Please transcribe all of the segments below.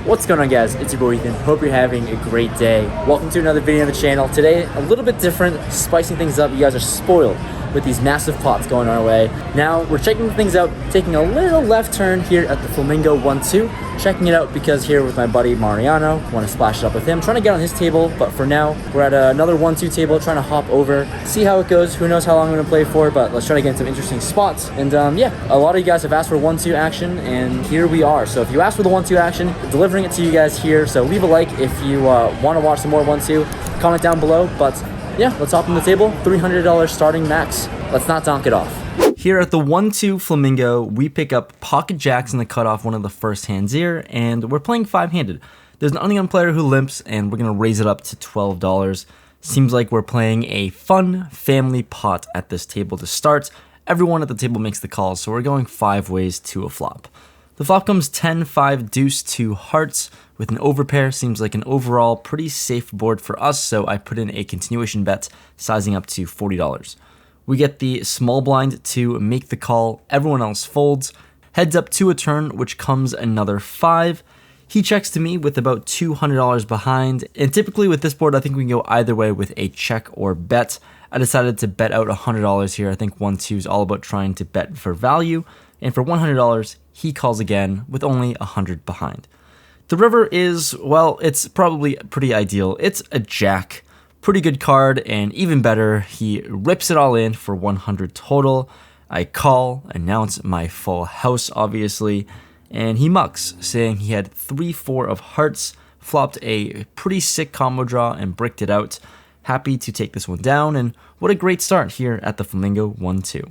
What's going on, guys? It's your boy Ethan. Hope you're having a great day. Welcome to another video on the channel. Today, a little bit different, spicing things up. You guys are spoiled with these massive pots going our way. Now, we're checking things out, taking a little left turn here at the Flamingo 1-2. Checking it out because here with my buddy Mariano, want to splash it up with him. Trying to get on his table, but for now, we're at another 1-2 table, trying to hop over, see how it goes. Who knows how long I'm going to play for, but let's try to get in some interesting spots. And yeah, a lot of you guys have asked for 1-2 action, and here we are. So if you asked for the 1-2 action, delivering it to you guys here. So leave a like if you want to watch some more 1-2. Comment down below, but yeah, let's hop on the table. $300 starting max. Let's not donk it off. Here at the 1-2 Flamingo, we pick up pocket jacks in the cutoff, one of the first hands here, and we're playing 5-handed. There's an unknown player who limps, and we're going to raise it up to $12. Seems like we're playing a fun family pot at this table to start. Everyone at the table makes the calls, so we're going 5 ways to a flop. The flop comes 10, 5, deuce, 2 hearts with an overpair. Seems like an overall pretty safe board for us, so I put in a continuation bet, sizing up to $40. We get the small blind to make the call. Everyone else folds. Heads up to a turn, which comes another 5. He checks to me with about $200 behind. And typically with this board, I think we can go either way with a check or bet. I decided to bet out $100 here. I think 1-2 is all about trying to bet for value. And for $100, he calls again with only $100 behind. The river is, well, it's probably pretty ideal. It's a jack. Pretty good card, and even better, he rips it all in for 100 total. I call, announce my full house, obviously, and he mucks, saying he had 3-4 of hearts, flopped a pretty sick combo draw, and bricked it out. Happy to take this one down, and what a great start here at the Flamingo 1-2.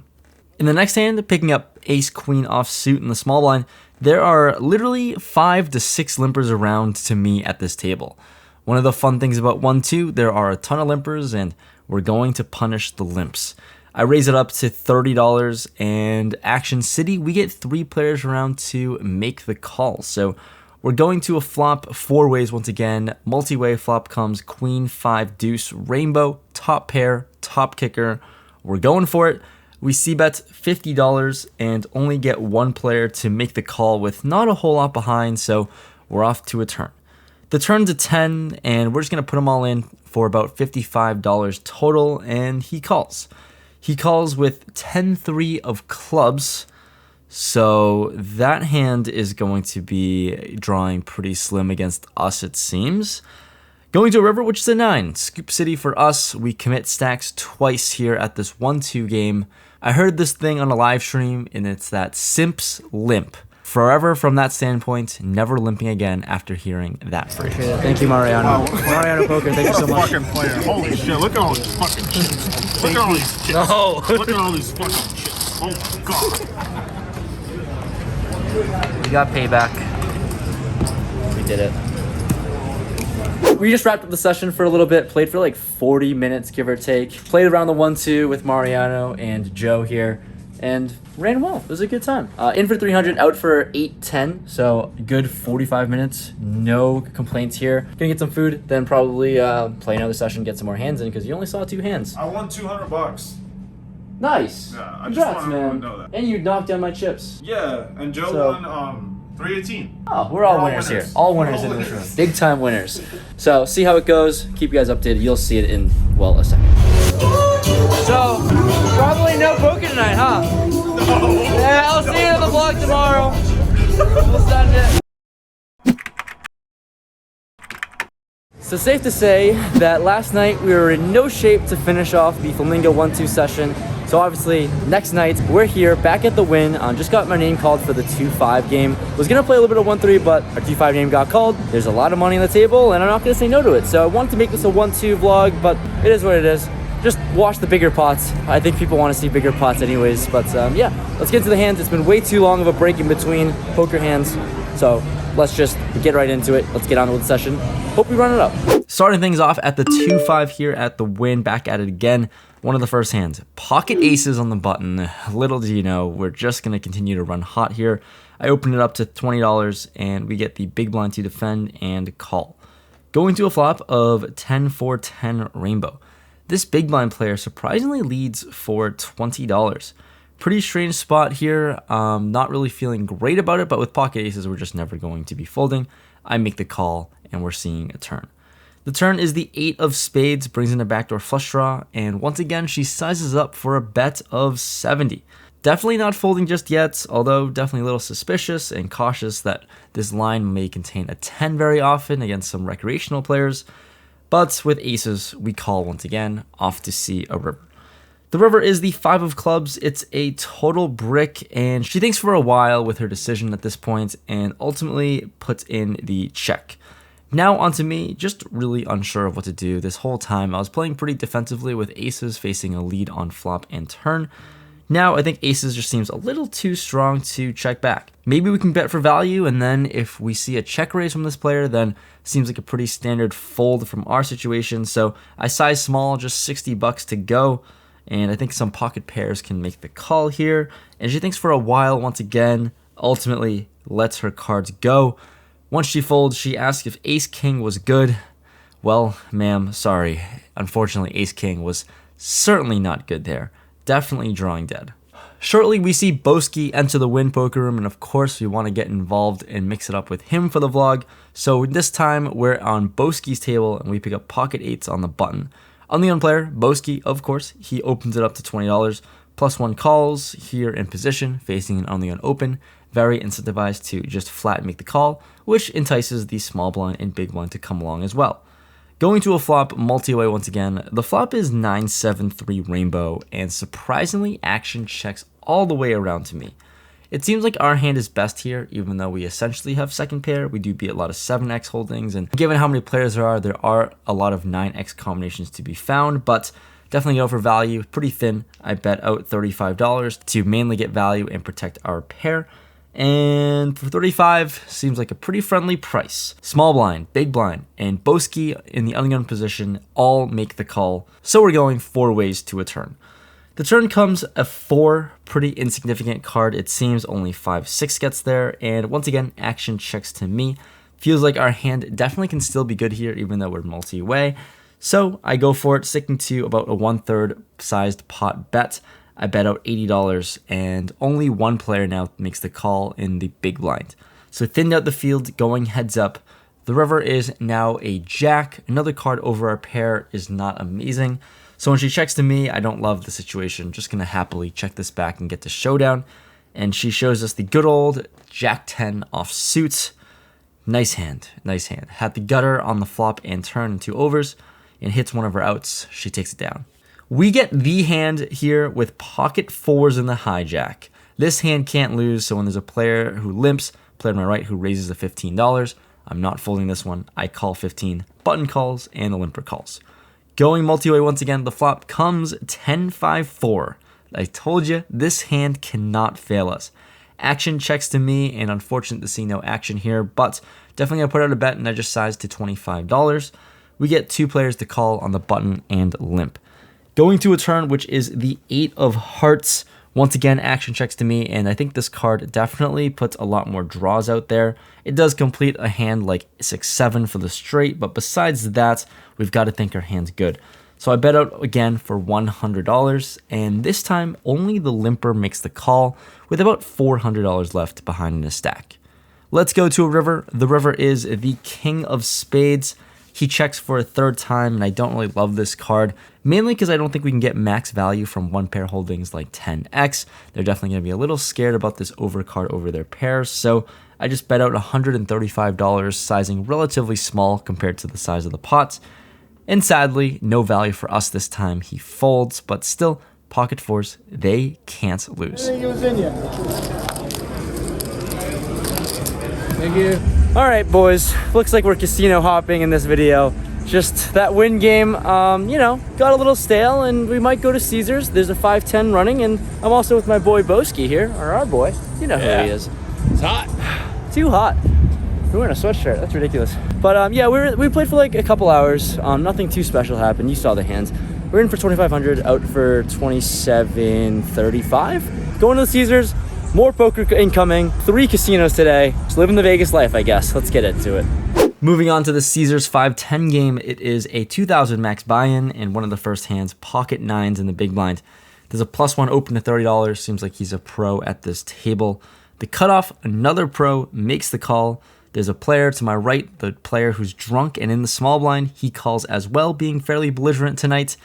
In the next hand, picking up ace-queen offsuit in the small blind, there are literally 5 to 6 limpers around to me at this table. One of the fun things about 1-2, there are a ton of limpers, and we're going to punish the limps. I raise it up to $30, and Action City, we get 3 players around to make the call. So we're going to a flop 4 ways once again. Multi-way flop comes queen, 5, deuce, rainbow, top pair, top kicker. We're going for it. We c-bet $50 and only get 1 player to make the call with not a whole lot behind, so we're off to a turn. The turn's a 10, and we're just going to put them all in for about $55 total, and he calls. He calls with 10-3 of clubs, so that hand is going to be drawing pretty slim against us, it seems. Going to a river, which is a 9. Scoop City for us. We commit stacks twice here at this 1-2 game. I heard this thing on a live stream, and it's that Simps limp. Forever from that standpoint, never limping again after hearing that phrase. Thank you, Mariano. Mariano Poker, thank you so much. Fucking player. Holy shit, look at all these fucking chips. Look at all these chips. No. Look at all these fucking chips. Oh my god. We got payback. We did it. We just wrapped up the session for a little bit, played for like 40 minutes, give or take. Played around the 1-2 with Mariano and Joe here, and ran well. It was a good time. In for 300, out for 810, so good 45 minutes. No complaints here. Gonna get some food, then probably play another session, get some more hands in, because you only saw 2 hands. I won $200. Nice. Yeah, I Congrats, just want man. everyone to know that. And you knocked down my chips. Yeah, and Joe won 318. Oh, we're all winners here. All winners in this room. Big time winners. So see how it goes. Keep you guys updated. You'll see it in, well, a second. So, probably no poker tonight, huh? No. Yeah, I'll see you in the vlog tomorrow. We'll send it. So safe to say that last night we were in no shape to finish off the Flamingo 1-2 session. So obviously, next night, we're here, back at the win. Just got my name called for the 2-5 game. Was gonna play a little bit of 1-3, but our 2-5 name got called. There's a lot of money on the table, and I'm not gonna say no to it. So I wanted to make this a 1-2 vlog, but it is what it is. Just watch the bigger pots. I think people want to see bigger pots anyways, but yeah, let's get into the hands. It's been way too long of a break in between poker hands, so let's just get right into it. Let's get on with the session. Hope we run it up. Starting things off at the 2-5 here at the win, back at it again. One of the first hands, pocket aces on the button. Little do you know, we're just going to continue to run hot here. I open it up to $20, and we get the big blind to defend and call. Going to a flop of 10-4-10 rainbow. This big blind player surprisingly leads for $20. Pretty strange spot here. Not really feeling great about it, but with pocket aces, we're just never going to be folding. I make the call, and we're seeing a turn. The turn is the 8 of spades, brings in a backdoor flush draw, and once again, she sizes up for a bet of 70. Definitely not folding just yet, although definitely a little suspicious and cautious that this line may contain a 10 very often against some recreational players. But with aces, we call once again, off to see a river. The river is the 5 of clubs. It's a total brick, and she thinks for a while with her decision at this point and ultimately puts in the check. Now onto me, just really unsure of what to do. This whole time I was playing pretty defensively with aces facing a lead on flop and turn. Now I think aces just seems a little too strong to check back. Maybe we can bet for value, and then if we see a check raise from this player, then seems like a pretty standard fold from our situation. So I size small, just 60 bucks to go, and I think some pocket pairs can make the call here. And she thinks for a while once again, ultimately lets her cards go. Once she folds, she asks if ace-king was good. Well, ma'am, sorry. Unfortunately, ace-king was certainly not good there. Definitely drawing dead. Shortly, we see Boski enter the win poker room, and of course, we want to get involved and mix it up with him for the vlog. So this time, we're on Boski's table, and we pick up pocket eights on the button. On the on player, Boski, of course, he opens it up to $20. +1 calls here in position, facing an on the open. Very incentivized to just flat make the call, which entices the small blind and big blind to come along as well. Going to a flop multi-way once again, the flop is 9-7-3 rainbow, and surprisingly action checks all the way around to me. It seems like our hand is best here, even though we essentially have second pair. We do beat a lot of 7x holdings, and given how many players there are a lot of 9x combinations to be found, but definitely go for value, pretty thin. I bet out $35 to mainly get value and protect our pair. And for 35, seems like a pretty friendly price. Small blind, big blind, and Boski in the ungun position all make the call. So we're going 4 ways to a turn. The turn comes a 4, pretty insignificant card. It seems only 5-6 gets there. And once again, action checks to me. Feels like our hand definitely can still be good here, even though we're multi-way. So I go for it, sticking to about a 1/3 sized pot bet. I bet out $80, and only one player now makes the call in the big blind. So thinned out the field, going heads up. The river is now a jack. Another card over our pair is not amazing. So when she checks to me, I don't love the situation. Just gonna happily check this back and get to showdown. And she shows us the good old jack 10 off suits. Nice hand, nice hand. Had the gutter on the flop and turn into overs, and hits one of her outs. She takes it down. We get the hand here with pocket 4s in the hijack. This hand can't lose, so when there's a player who limps, player to my right who raises the $15, I'm not folding this one. I call 15, button calls, and the limper calls. Going multi-way once again, the flop comes 10-5-4. I told you, this hand cannot fail us. Action checks to me, and unfortunate to see no action here, but definitely gonna put out a bet, and I just sized to $25. We get 2 players to call on the button and limp. Going to a turn, which is the 8 of hearts. Once again, action checks to me, and I think this card definitely puts a lot more draws out there. It does complete a hand like 6-7 for the straight, but besides that, we've got to think our hand's good. So I bet out again for $100, and this time only the limper makes the call with about $400 left behind in a stack. Let's go to a river. The river is the king of spades. He checks for a 3rd time, and I don't really love this card, mainly because I don't think we can get max value from one pair holdings like 10x. They're definitely going to be a little scared about this over card over their pairs, so I just bet out $135, sizing relatively small compared to the size of the pot. And sadly, no value for us this time. He folds, but still, pocket 4s, they can't lose. I think it was in you. Thank you. All right, boys, looks like we're casino hopping in this video. Just that win game, you know, got a little stale, and we might go to Caesars. There's a 5-10 running, and I'm also with my boy Boski here, or our boy. You know who he is. It's hot. Too hot. We're wearing a sweatshirt. That's ridiculous. But yeah, we played for like a couple hours. Nothing too special happened. You saw the hands. We're in for 2,500, out for 27.35. Going to the Caesars. More poker incoming. 3 casinos today. Just living the Vegas life, I guess. Let's get into it. Moving on to the Caesars 5-10 game. It is a 2,000 max buy-in, and one of the first hands, pocket 9s in the big blind. There's a +1 open to $30. Seems like he's a pro at this table. The cutoff, another pro, makes the call. There's a player to my right, the player who's drunk and in the small blind. He calls as well, being fairly belligerent tonight.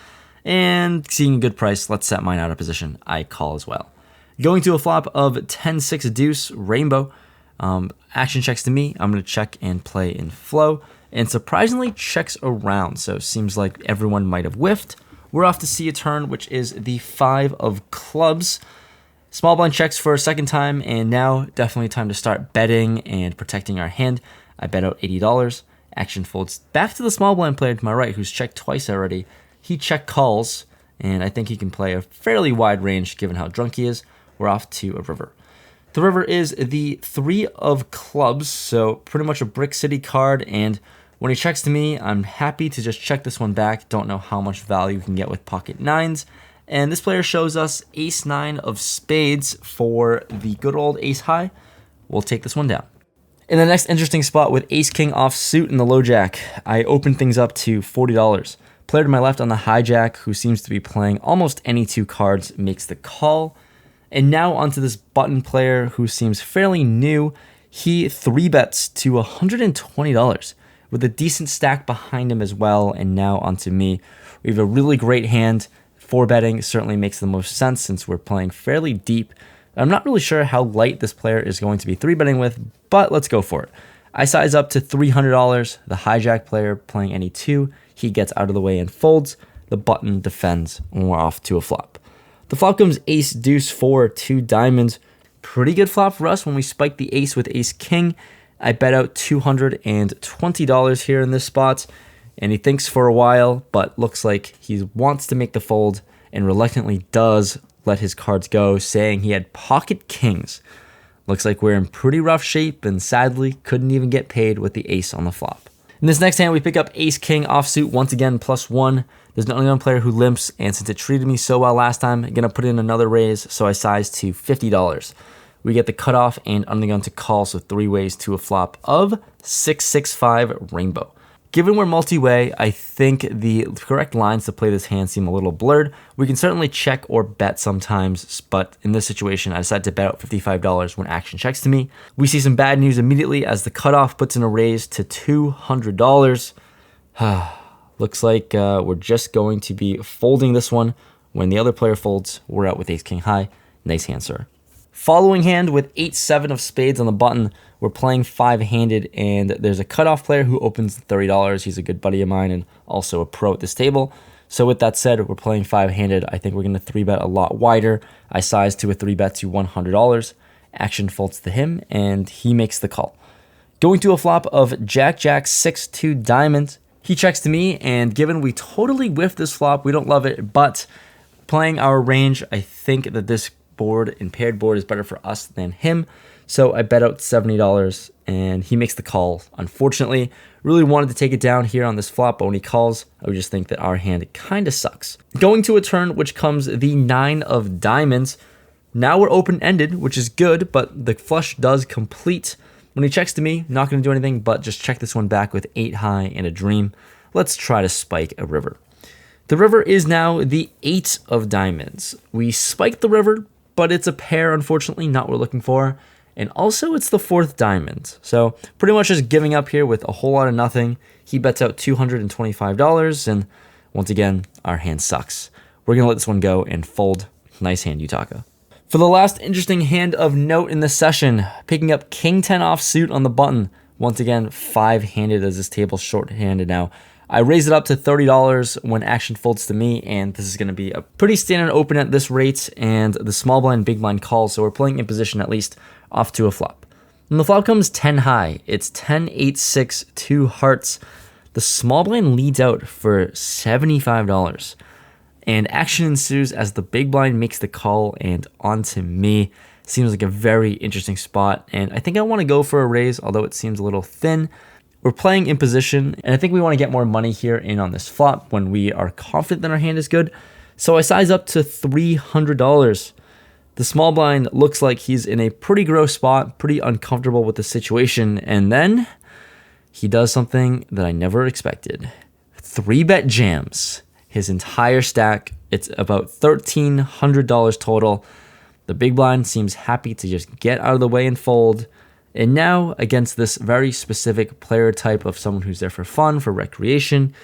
And seeing a good price, let's set mine out of position. I call as well. Going to a flop of 10-6 deuce rainbow. Action checks to me. I'm going to check and play in flow. And surprisingly checks around. So seems like everyone might have whiffed. We're off to see a turn, which is the 5 of clubs. Small blind checks for a second time, and now definitely time to start betting and protecting our hand. I bet out $80. Action folds back to the small blind player to my right, who's checked twice already. He check calls, and I think he can play a fairly wide range given how drunk he is. We're off to a river. The river is the 3 of clubs, so pretty much a Brick City card, and when he checks to me, I'm happy to just check this one back. Don't know how much value we can get with pocket 9s. And this player shows us ace-9 of spades for the good old ace-high. We'll take this one down. In the next interesting spot with ace-king offsuit in the low jack, I open things up to $40. Player to my left on the hijack, who seems to be playing almost any 2 cards, makes the call. And now onto this button player who seems fairly new. He 3-bets to $120 with a decent stack behind him as well. And now onto me. We have a really great hand. 4-betting certainly makes the most sense since we're playing fairly deep. I'm not really sure how light this player is going to be 3-betting with, but let's go for it. I size up to $300. The hijack player playing any 2. He gets out of the way and folds. The button defends, and we're off to a flop. The flop comes ace deuce 4, 2 diamonds. Pretty good flop for us when we spike the ace with ace king. I bet out $220 here in this spot. And he thinks for a while, but looks like he wants to make the fold and reluctantly does let his cards go, saying he had pocket kings. Looks like we're in pretty rough shape and sadly couldn't even get paid with the ace on the flop. In this next hand, we pick up ace-king offsuit once again, +1. There's only one player who limps, and since it treated me so well last time, I'm going to put in another raise, so I size to $50. We get the cutoff and undergun to call, so 3 ways to a flop of 6-6-5 rainbow. Given we're multi-way, I think the correct lines to play this hand seem a little blurred. We can certainly check or bet sometimes, but in this situation, I decided to bet out $55 when action checks to me. We see some bad news immediately as the cutoff puts in a raise to $200. Looks like we're just going to be folding this one. When the other player folds, we're out with ace-king high. Nice hand, sir. Following hand with 8-7 of spades on the button, we're playing 5-handed, and there's a cutoff player who opens $30. He's a good buddy of mine and also a pro at this table. So with that said, we're playing 5-handed. I think we're going to 3-bet a lot wider. I size to a 3-bet to $100. Action folds to him, and he makes the call. Going to a flop of Jack-Jack 6-2 diamond. He checks to me, and given we totally whiffed this flop, we don't love it, but playing our range, I think that this board and paired board is better for us than him. So I bet out $70 and he makes the call. Unfortunately, really wanted to take it down here on this flop, but when he calls, I would just think that our hand kind of sucks. Going to a turn which comes the 9 of diamonds. Now we're open-ended, which is good, but the flush does complete. When he checks to me, not going to do anything, but just check this one back with 8 high and a dream. Let's try to spike a river. The river is now the 8 of diamonds. We spiked the river, but it's a pair, unfortunately, not what we're looking for. And also, it's the 4th diamond. So pretty much just giving up here with a whole lot of nothing. He bets out $225, and once again, our hand sucks. We're going to let this one go and fold. Nice hand, Yutaka. For the last interesting hand of note in this session, picking up King 10 offsuit on the button. Once again, 5-handed as this table's short-handed now. I raise it up to $30 when action folds to me, and this is going to be a pretty standard open at this rate, and the small blind, big blind calls, so we're playing in position at least off to a flop. When the flop comes 10 high, it's 10, 8, 6, 2 hearts. The small blind leads out for $75, and action ensues as the big blind makes the call, and onto me. Seems like a very interesting spot, and I think I want to go for a raise, although it seems a little thin. We're playing in position, and I think we want to get more money here in on this flop when we are confident that our hand is good. So I size up to $300. The small blind looks like he's in a pretty gross spot, pretty uncomfortable with the situation, and then he does something that I never expected. 3-bet jams his entire stack. It's about $1,300 total. The big blind seems happy to just get out of the way and fold. And now against this very specific player type of someone who's there for fun, for recreation,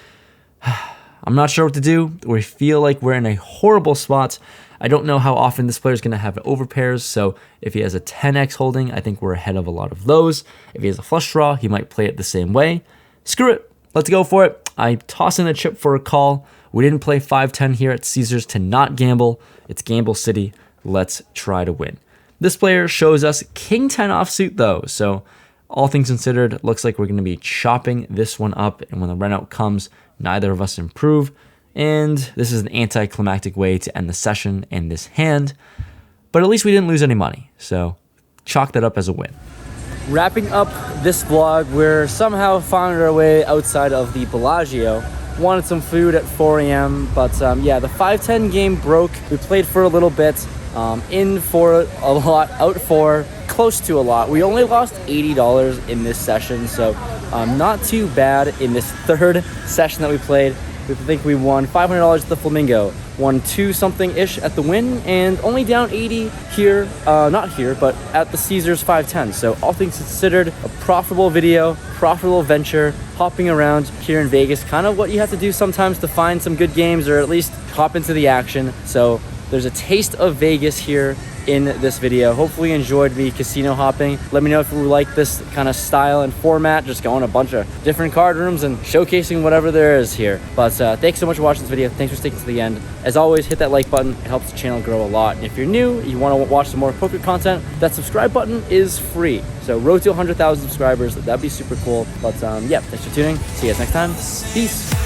I'm not sure what to do. We feel like we're in a horrible spot. I don't know how often this player is going to have overpairs, so if he has a 10x holding, I think we're ahead of a lot of those. If he has a flush draw, he might play it the same way. Screw it. Let's go for it. I toss in a chip for a call. We didn't play 5-10 here at Caesars to not gamble. It's Gamble City. Let's try to win. This player shows us King 10 offsuit though, so all things considered, looks like we're going to be chopping this one up, and when the run out comes, neither of us improve. And this is an anticlimactic way to end the session and this hand, but at least we didn't lose any money, so chalk that up as a win. Wrapping up this vlog, we're somehow found our way outside of the Bellagio. Wanted some food at 4 a.m., but yeah, the 5-10 game broke. We played for a little bit, in for a lot, out for close to a lot. We only lost $80 in this session, so not too bad in this third session that we played. We think we won $500 at the Flamingo, won 2-something-ish at the Win, and only down 80 here, not here, but at the Caesars 5-10. So all things considered, a profitable video, profitable venture, hopping around here in Vegas, kind of what you have to do sometimes to find some good games or at least hop into the action. So there's a taste of Vegas here in this video. Hopefully you enjoyed me casino hopping. Let me know if you like this kind of style and format, just going a bunch of different card rooms and showcasing whatever there is here. But thanks so much for watching this video. Thanks for sticking to the end. As always, hit that like button. It helps the channel grow a lot. And if you're new, you want to watch some more poker content, that subscribe button is free. So road to 100,000 subscribers. That'd be super cool. But yeah, thanks for tuning. See you guys next time. Peace.